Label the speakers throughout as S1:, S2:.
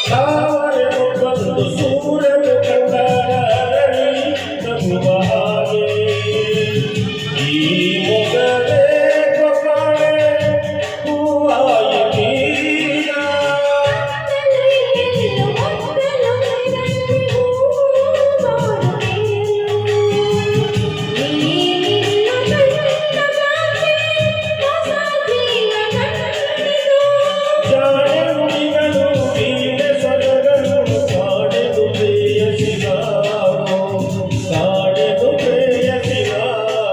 S1: ತಾವರೆನು ಬಂದು ಸೂರ್ಯನು ಕಂಡರಳಿ ನಗುವ ಹಾಗೆ ಈ ಮೊಗವೇ ಕೊಕ್ಕಳೆ ಹೂವಾಯಿತೀಗ ಜಾಣೆ ನುಡಿಗಳು ವೀಣೆ ಸೊಗಗಳು ಕಾಡೆದು ಪ್ರೇಯಸಿಗಾರೋ ಕಾಡೆದು ಪ್ರೇಯಸಿಗಾರೋ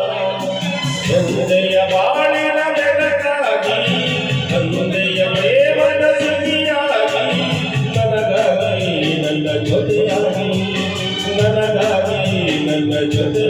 S1: ತಂದೆಯ ಬಾಳಿನ ಬೆಳಕಾಗಿ ತಂದೆಯ ಪ್ರೇಮದ ಸಿಹಿಯಾಗಿ ನನಗಾಗಿ ನನ್ನ ಜೊತೆಯಾಗಿ ನನಗಾಗಿ ನನ್ನ ಜೊತೆ